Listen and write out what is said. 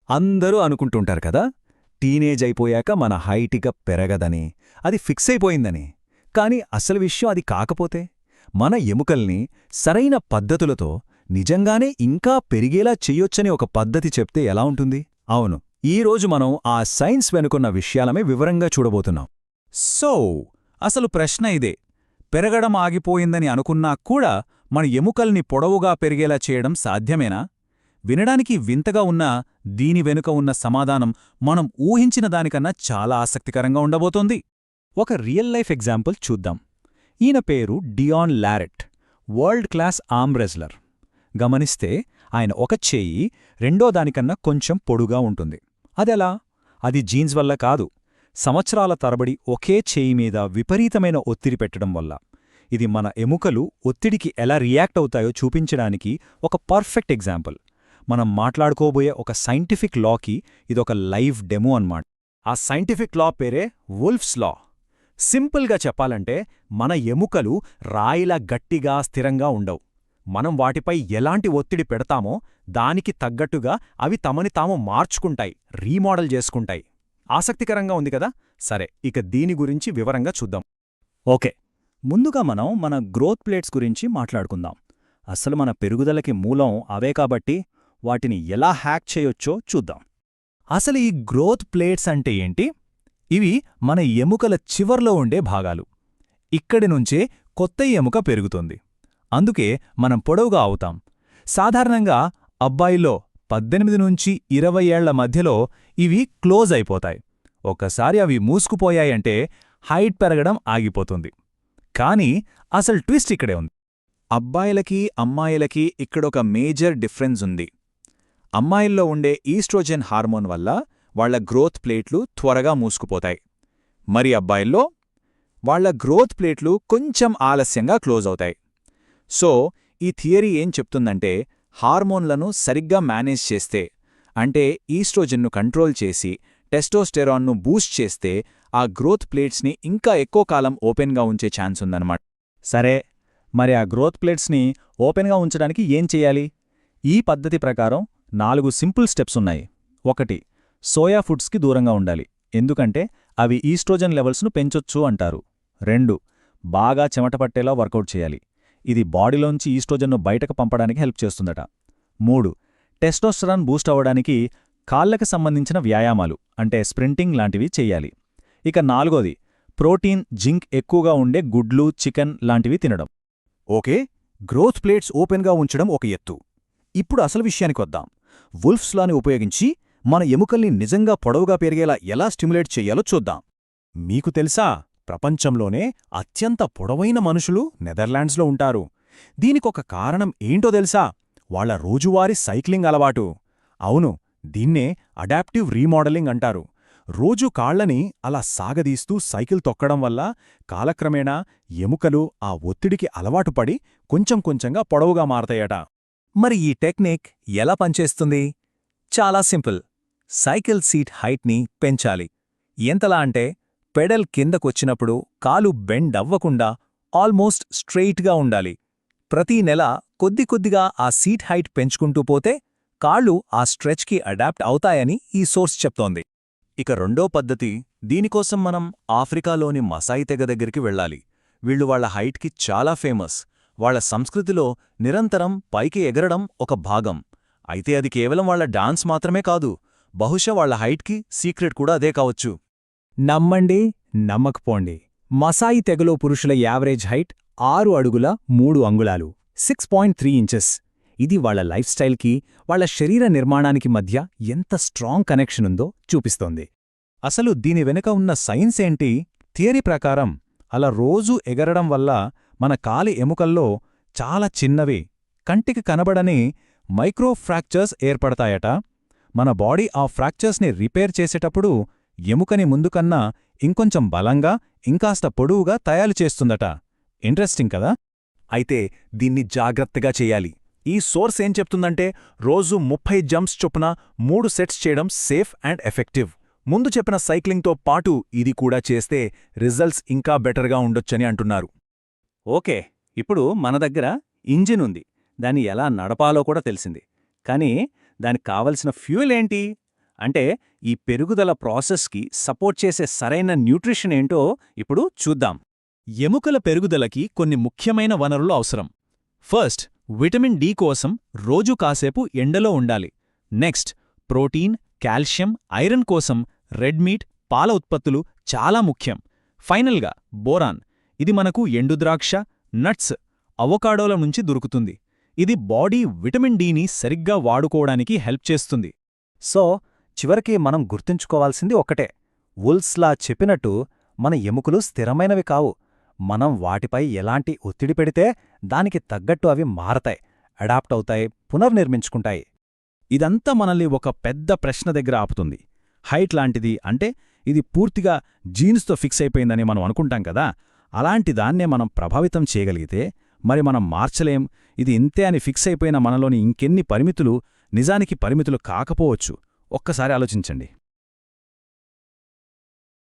అందరూ అనుకుంటుంటారు కదా, టీనేజ్ అయిపోయాక మన హైటిక పెరగదని, అది ఫిక్స్ అయిపోయిందని. కాని అసలు విషయం అది కాకపోతే, మన ఎముకల్ని సరైన పద్ధతులతో నిజంగానే ఇంకా పెరిగేలా చెయ్యొచ్చని ఒక పద్ధతి చెప్తే ఎలా ఉంటుంది? అవును, ఈరోజు మనం ఆ సైన్స్ వెనుకున్న విషయాలమే వివరంగా చూడబోతున్నాం. సో అసలు ప్రశ్న ఇదే, పెరగడం ఆగిపోయిందని అనుకున్నా కూడా మన ఎముకల్ని పొడవుగా పెరిగేలా చేయడం సాధ్యమేనా? వినడానికి వింతగా ఉన్నా దీని వెనుక ఉన్న సమాధానం మనం ఊహించిన దానికన్నా చాలా ఆసక్తికరంగా ఉండబోతోంది. ఒక రియల్ లైఫ్ ఎగ్జాంపుల్ చూద్దాం. ఈయన పేరు Devon Larratt, world class arm wrestler. గమనిస్తే ఆయన ఒక చేయి రెండో దానికన్నా కొంచెం పొడుగా ఉంటుంది. అదెలా? అది జీన్స్ వల్ల కాదు, సంవత్సరాల తరబడి ఒకే చేయి మీద విపరీతమైన ఒత్తిడి పెట్టడం వల్ల. ఇది మన ఎముకలు ఒత్తిడికి ఎలా రియాక్ట్ అవుతాయో చూపించడానికి ఒక పర్ఫెక్ట్ ఎగ్జాంపుల్. మనం మాట్లాడుకోబోయే ఒక సైంటిఫిక్ లాకి ఇదొక లైవ్ డెమో అన్నమాట. ఆ సైంటిఫిక్ లా పేరే వుల్ఫ్స్ లా. సింపుల్గా చెప్పాలంటే, మన ఎముకలు రాయిలా గట్టిగా స్థిరంగా ఉండవు. మనం వాటిపై ఎలాంటి ఒత్తిడి పెడతామో దానికి తగ్గట్టుగా అవి తమని తాము మార్చుకుంటాయి, రీమోడల్ చేసుకుంటాయి. ఆసక్తికరంగా ఉంది కదా? సరే, ఇక దీని గురించి వివరంగా చూద్దాం. ఓకే, ముందుగా మనం మన గ్రోత్ ప్లేట్స్ గురించి మాట్లాడుకుందాం. అసలు మన పెరుగుదలకి మూలం అవే కాబట్టి వాటిని ఎలా హ్యాక్ చేయొచ్చో చూద్దాం. అసలు ఈ గ్రోత్ ప్లేట్స్ అంటే ఏంటి? ఇవి మన ఎముకల చివర్లో ఉండే భాగాలు. ఇక్కడి నుంచే కొత్త ఎముక పెరుగుతుంది. అందుకే మనం పొడవుగా అవుతాం. సాధారణంగా అబ్బాయిల్లో 18 నుంచి 20 ఏళ్ల మధ్యలో ఇవి క్లోజ్ అయిపోతాయి. ఒక్కసారి అవి మూసుకుపోయాయంటే హైట్ పెరగడం ఆగిపోతుంది. కానీ అసలు ట్విస్ట్ ఇక్కడే ఉంది. అబ్బాయిలకి అమ్మాయిలకి ఇక్కడొక మేజర్ డిఫరెన్స్ ఉంది. అమ్మాయిల్లో ఉండే ఈస్ట్రోజెన్ హార్మోన్ వల్ల వాళ్ల గ్రోత్ ప్లేట్లు త్వరగా మూసుకుపోతాయి. మరి అబ్బాయిల్లో వాళ్ల గ్రోత్ ప్లేట్లు కొంచెం ఆలస్యంగా క్లోజ్ అవుతాయి. సో ఈ థియరీ ఏం చెప్తుందంటే, హార్మోన్లను సరిగ్గా మేనేజ్ చేస్తే, అంటే ఈస్ట్రోజెన్ను కంట్రోల్ చేసి టెస్టోస్టెరాన్ను బూస్ట్ చేస్తే ఆ గ్రోత్ ప్లేట్స్ని ఇంకా ఎక్కువ కాలం ఓపెన్గా ఉంచే ఛాన్స్ ఉందన్నమాట. సరే, మరి ఆ గ్రోత్ ప్లేట్స్ని ఓపెన్గా ఉంచడానికి ఏం చెయ్యాలి? ఈ పద్ధతి ప్రకారం 4 సింపుల్ స్టెప్స్ ఉన్నాయి. 1. సోయా ఫుడ్స్కి దూరంగా ఉండాలి, ఎందుకంటే అవి ఈస్ట్రోజన్ లెవెల్స్ను పెంచొచ్చు అంటారు. 2. బాగా చెమట పట్టేలా వర్కౌట్ చేయాలి, ఇది బాడీలోంచి ఈస్ట్రోజన్ను బయటకు పంపడానికి హెల్ప్ చేస్తుందట. 3. టెస్టోస్టెరాన్ బూస్ట్ అవ్వడానికి కాళ్లకు సంబంధించిన వ్యాయామాలు, అంటే స్ప్రింటింగ్ లాంటివి చెయ్యాలి. ఇక 4. ప్రోటీన్, జింక్ ఎక్కువగా ఉండే గుడ్లు, చికెన్ లాంటివి తినడం. ఓకే, గ్రోత్ ప్లేట్స్ ఓపెన్గా ఉంచడం ఒక ఎత్తు. ఇప్పుడు అసలు విషయానికొద్దాం. వుల్ఫ్స్ లాని ఉపయోగించి మన ఎముకల్ని నిజంగా పొడవుగా పెరిగేలా ఎలా స్టిమ్యులేట్ చెయ్యాలో చూద్దాం. మీకు తెలుసా, ప్రపంచంలోనే అత్యంత పొడవైన మనుషులు నెదర్లాండ్స్లో ఉంటారు. దీనికొక కారణం ఏంటో తెలుసా? వాళ్ల రోజువారీ సైక్లింగ్ అలవాటు. అవును, దీన్నే అడాప్టివ్ రీమోడలింగ్ అంటారు. రోజూ కాళ్లని అలా సాగదీస్తూ సైకిల్ తొక్కడం వల్ల కాలక్రమేణా ఎముకలు ఆ ఒత్తిడికి అలవాటుపడి కొంచెం కొంచెంగా పొడవుగా మారతాయట. మరి ఈ టెక్నిక్ ఎలా పనిచేస్తుంది? చాలా సింపుల్. సైకిల్ సీట్ హైట్ని పెంచాలి. ఎంతలా అంటే, పెడల్ కిందకొచ్చినప్పుడు కాలు బెండ్ అవ్వకుండా ఆల్మోస్ట్ స్ట్రెయిట్గా ఉండాలి. ప్రతీ నెల కొద్ది కొద్దిగా ఆ సీట్ హైట్ పెంచుకుంటూ పోతే కాళ్ళు ఆ స్ట్రెచ్కి అడాప్ట్ అవుతాయని ఈ సోర్స్ చెప్తోంది. ఇక రెండో పద్ధతి, దీనికోసం మనం ఆఫ్రికాలోని మసాయి తెగ దగ్గరికి వెళ్ళాలి. వీళ్లు వాళ్ల హైట్కి చాలా ఫేమస్. వాళ్ల సంస్కృతిలో నిరంతరం పైకి ఎగరడం ఒక భాగం. అయితే అది కేవలం వాళ్ల డాన్స్ మాత్రమే కాదు, బహుశా వాళ్ల హైట్కి సీక్రెట్ కూడా అదే కావచ్చు. నమ్మండి, నమ్మకపోండి, మసాయి తెగలో పురుషుల యావరేజ్ హైట్ 6 అడుగుల 3 అంగుళాలు, 6.3 ఇంచెస్. ఇది వాళ్ల లైఫ్ స్టైల్కి, వాళ్ల శరీర నిర్మాణానికి మధ్య ఎంత స్ట్రాంగ్ కనెక్షన్ ఉందో చూపిస్తోంది. అసలు దీని వెనుక ఉన్న సైన్స్ ఏంటి? థియరీ ప్రకారం అలా రోజూ ఎగరడం వల్ల మన కాలి ఎముకల్లో చాలా చిన్నవి, కంటికి కనబడని మైక్రో ఫ్రాక్చర్స్ ఏర్పడతాయట. మన బాడీ ఆ ఫ్రాక్చర్స్ని రిపేర్ చేసేటప్పుడు ఎముకని ముందుకన్నా ఇంకొంచెం బలంగా, ఇంకాస్త పొడవుగా తయారు చేస్తుందట. ఇంట్రెస్టింగ్ కదా? అయితే దీన్ని జాగ్రత్తగా చెయ్యాలి. ఈ సోర్స్ ఏం చెప్తుందంటే, రోజు 30 జంప్స్ చొప్పున 3 సెట్స్ చేయడం సేఫ్ అండ్ ఎఫెక్టివ్. ముందు చెప్పిన సైక్లింగ్తో పాటు ఇది కూడా చేస్తే రిజల్ట్స్ ఇంకా బెటర్గా ఉండొచ్చని అంటున్నారు. ఓకే, ఇప్పుడు మన దగ్గర ఇంజిన్ ఉంది, దాన్ని ఎలా నడపాలో కూడా తెలిసింది. కానీ దానికి కావలసిన ఫ్యూయల్ ఏంటి? అంటే ఈ పెరుగుదల ప్రాసెస్కి సపోర్ట్ చేసే సరైన న్యూట్రిషన్ ఏంటో ఇప్పుడు చూద్దాం. ఎముకల పెరుగుదలకి కొన్ని ముఖ్యమైన వనరులు అవసరం. ఫస్ట్, విటమిన్ డి కోసం రోజూ కాసేపు ఎండలో ఉండాలి. నెక్స్ట్, ప్రోటీన్, కాల్షియం, ఐరన్ కోసం రెడ్ మీట్, పాల ఉత్పత్తులు చాలా ముఖ్యం. ఫైనల్గా బోరాన్, ఇది మనకు ఎండుద్రాక్ష, నట్స్, అవొకాడోల నుంచి దొరుకుతుంది. ఇది బాడీ విటమిన్ డిని సరిగ్గా వాడుకోవడానికి హెల్ప్ చేస్తుంది. సో చివరికి మనం గుర్తుంచుకోవాల్సింది ఒకటే, వుల్స్లా చెప్పినట్టు మన ఎముకలు స్థిరమైనవి కావు. మనం వాటిపై ఎలాంటి ఒత్తిడి పెడితే దానికి తగ్గట్టు అవి మారతాయి, అడాప్ట్ అవుతాయి, పునర్నిర్మించుకుంటాయి. ఇదంతా మనల్ని ఒక పెద్ద ప్రశ్న దగ్గర ఆపుతుంది. హైట్ లాంటిది అంటే ఇది పూర్తిగా జీన్స్తో ఫిక్స్ అయిపోయిందని మనం అనుకుంటాం కదా, అలాంటి దాన్నే మనం ప్రభావితం చేయగలిగితే మరి మనం మార్చలేం. ఇది ఇంతే అని ఫిక్స్ అయిపోయిన మనలోని ఇంకెన్ని పరిమితులు నిజానికి పరిమితులు కాకపోవచ్చు. ఒక్కసారి ఆలోచించండి.